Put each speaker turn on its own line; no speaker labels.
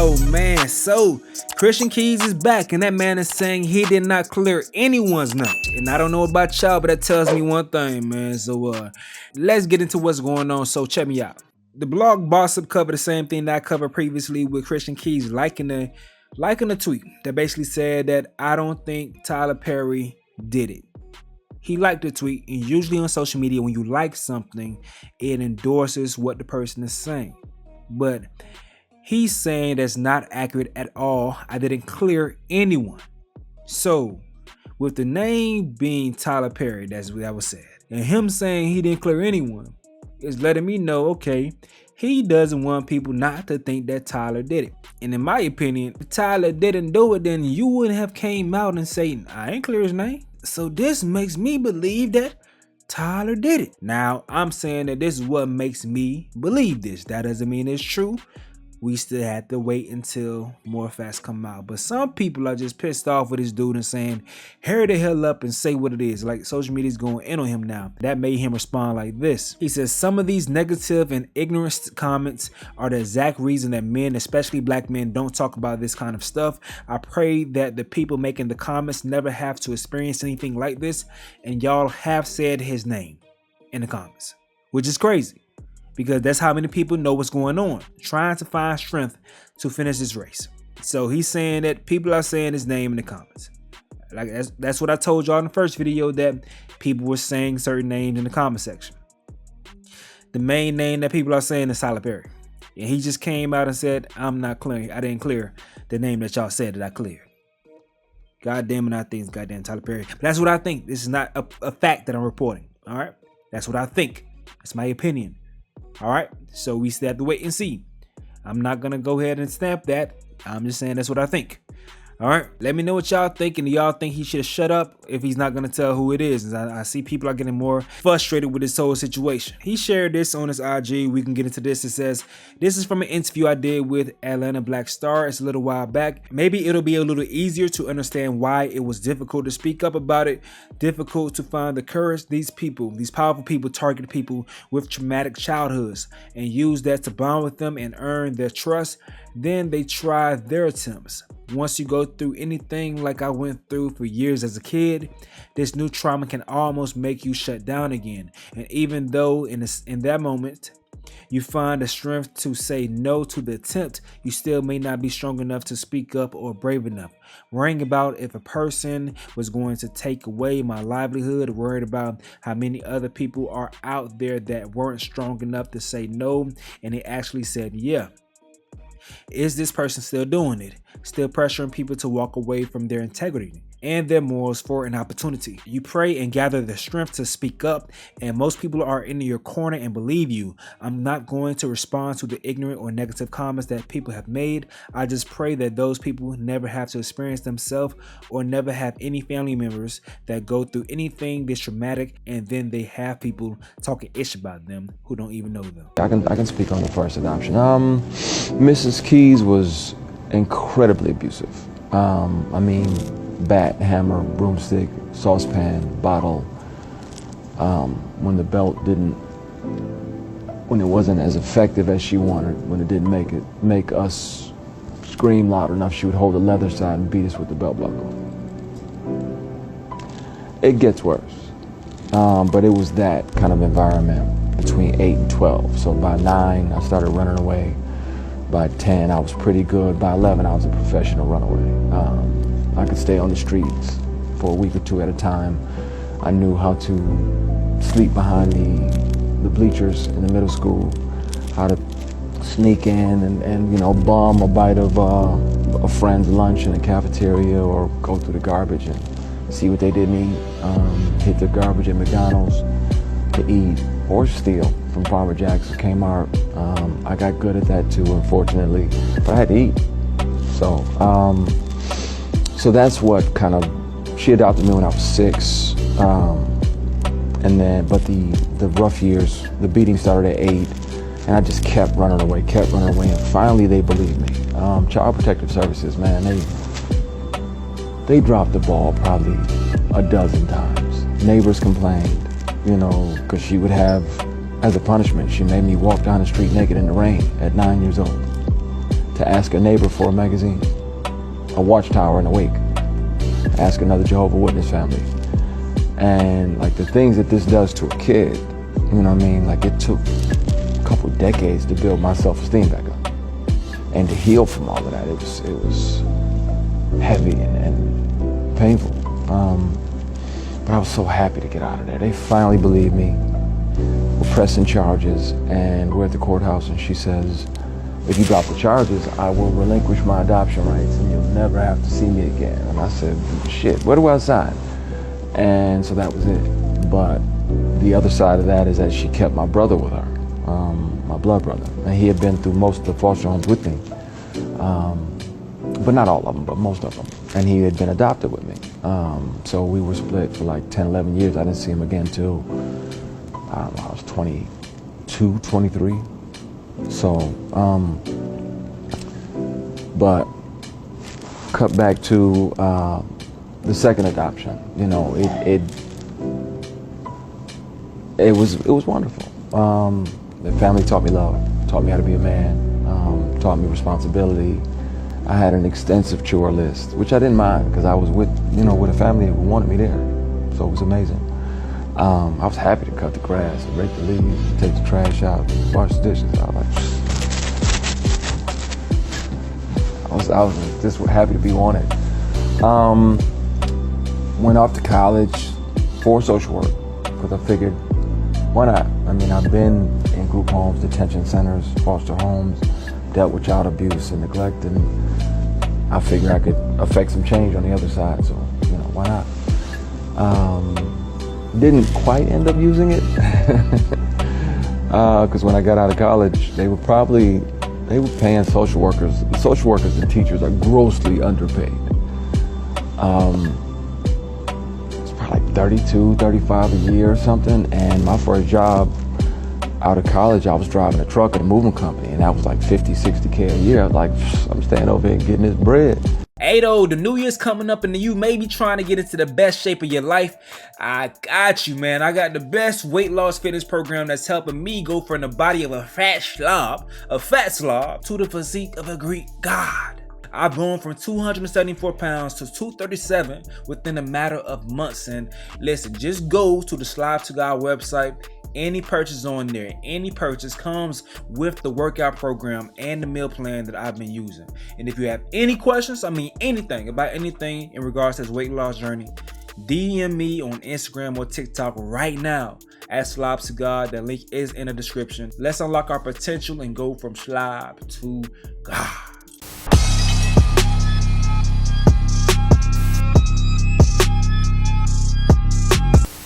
Oh man, so Christian Keys is back, and that man is saying he did not clear anyone's name. And I don't know about y'all, but that tells me one thing, man. So let's get into what's going on. So check me out. The blog Bossip covered the same thing that I covered previously, with Christian Keys liking a tweet that basically said that I don't think Tyler Perry did it. He liked the tweet, and usually on social media, when you like something, it endorses what the person is saying. But he's saying that's not accurate at all. I didn't clear anyone. So, with the name being Tyler Perry, that's what I was said, and him saying he didn't clear anyone, is letting me know, okay, he doesn't want people not to think that Tyler did it. And in my opinion, if Tyler didn't do it, then you wouldn't have came out and say, I ain't clear his name. So this makes me believe that Tyler did it. Now, I'm saying that this is what makes me believe this. That doesn't mean it's true. We still have to wait until more facts come out. But some people are just pissed off with this dude and saying, hurry the hell up and say what it is. Like, social media is going in on him now. That made him respond like this. He says, some of these negative and ignorant comments are the exact reason that men, especially black men, don't talk about this kind of stuff. I pray that the people making the comments never have to experience anything like this. And y'all have said his name in the comments, which is crazy. Because that's how many people know what's going on, trying to find strength to finish this race. So he's saying that people are saying his name in the comments. Like that's what I told y'all in the first video, that people were saying certain names in the comment section. The main name that people are saying is Tyler Perry. And he just came out and said, I'm not clearing. I didn't clear the name that y'all said that I cleared. God damn it, I think it's goddamn Tyler Perry. But that's what I think. This is not a fact that I'm reporting. All right. That's what I think. That's my opinion. All right, so we still have to wait and see. I'm not going to go ahead and stamp that. I'm just saying that's what I think. All right, let me know what y'all think. And do y'all think he should have shut up if he's not going to tell who it is? And I see people are getting more frustrated with this whole situation. He shared this on his IG. We can get into this. It says, this is from an interview I did with Atlanta Black Star. It's a little while back. Maybe it'll be a little easier to understand why it was difficult to speak up about it. Difficult to find the courage. These powerful people target people with traumatic childhoods and use that to bond with them and earn their trust. Then they try their attempts. Once you go through anything like I went through for years as a kid, this new trauma can almost make you shut down again. And even though in that moment, you find the strength to say no to the attempt, you still may not be strong enough to speak up or brave enough. Worrying about if a person was going to take away my livelihood, worried about how many other people are out there that weren't strong enough to say no, and they actually said yeah. Is this person still doing it? Still pressuring people to walk away from their integrity and their morals for an opportunity? You pray and gather the strength to speak up, and most people are in your corner and believe you. I'm not going to respond to the ignorant or negative comments that people have made. I just pray that those people never have to experience themselves or never have any family members that go through anything this traumatic, and then they have people talking ish about them who don't even know them.
I can speak on the first adoption. Mrs. Keys was incredibly abusive. I mean, bat, hammer, broomstick, saucepan, bottle. When the belt when it wasn't as effective as she wanted, when it didn't make us scream loud enough, she would hold the leather side and beat us with the belt buckle. It gets worse, but it was that kind of environment between 8 and 12. So by 9, I started running away. By 10, I was pretty good. By 11, I was a professional runaway. I could stay on the streets for a week or two at a time. I knew how to sleep behind the bleachers in the middle school, how to sneak in and bum a bite of a friend's lunch in the cafeteria, or go through the garbage and see what they didn't eat, hit the garbage at McDonald's to eat, or steal from Farmer Jack's or Kmart. I got good at that too, unfortunately, but I had to eat. So that's what kind of, she adopted me when I was 6. But the rough years, the beating started at 8, and I just kept running away, and finally they believed me. Child Protective Services, man, they dropped the ball probably a dozen times. Neighbors complained, because she would have, as a punishment, she made me walk down the street naked in the rain at 9 years old. to ask a neighbor for a magazine, a watchtower in a wake, ask another Jehovah's Witness family. And like the things that this does to a kid, you know what I mean? Like it took a couple decades to build my self-esteem back up and to heal from all of that. It was heavy and painful. But I was so happy to get out of there. They finally believed me. We're pressing charges, and we're at the courthouse, and she says, if you drop the charges, I will relinquish my adoption rights and you'll never have to see me again. And I said, shit, where do I sign? And so that was it. But the other side of that is that she kept my brother with her, my blood brother. And he had been through most of the foster homes with me. But not all of them, but most of them. And he had been adopted with me. So we were split for like 10, 11 years. I didn't see him again till, I don't know, I was 22, 23. So, but cut back to the second adoption. You know, it was wonderful. The family taught me love, taught me how to be a man, taught me responsibility. I had an extensive chore list, which I didn't mind because I was with a family who wanted me there. So it was amazing. I was happy to cut the grass, rake the leaves, take the trash out, wash the dishes. I was just happy to be wanted. Went off to college for social work because I figured, why not? I mean, I've been in group homes, detention centers, foster homes, dealt with child abuse and neglect, and I figured I could affect some change on the other side. So, why not? Didn't quite end up using it because when I got out of college, they were paying social workers. Social workers and teachers are grossly underpaid. It's probably like 32, 35 a year or something. And my first job out of college, I was driving a truck at a moving company, and that was like 50, 60K a year. I was like, I'm staying over here getting this bread.
Hey though, the new year's coming up and you may be trying to get into the best shape of your life. I got you, man. I got the best weight loss fitness program that's helping me go from the body of a fat slob, to the physique of a Greek god. I've grown from 274 pounds to 237 within a matter of months. And listen, just go to the SLOB to GAWD website. Any purchase on there, any purchase comes with the workout program and the meal plan that I've been using. And if you have any questions, anything about anything in regards to this weight loss journey, DM me on Instagram or TikTok right now at SLOB to GAWD. That link is in the description. Let's unlock our potential and go from SLOB to GAWD.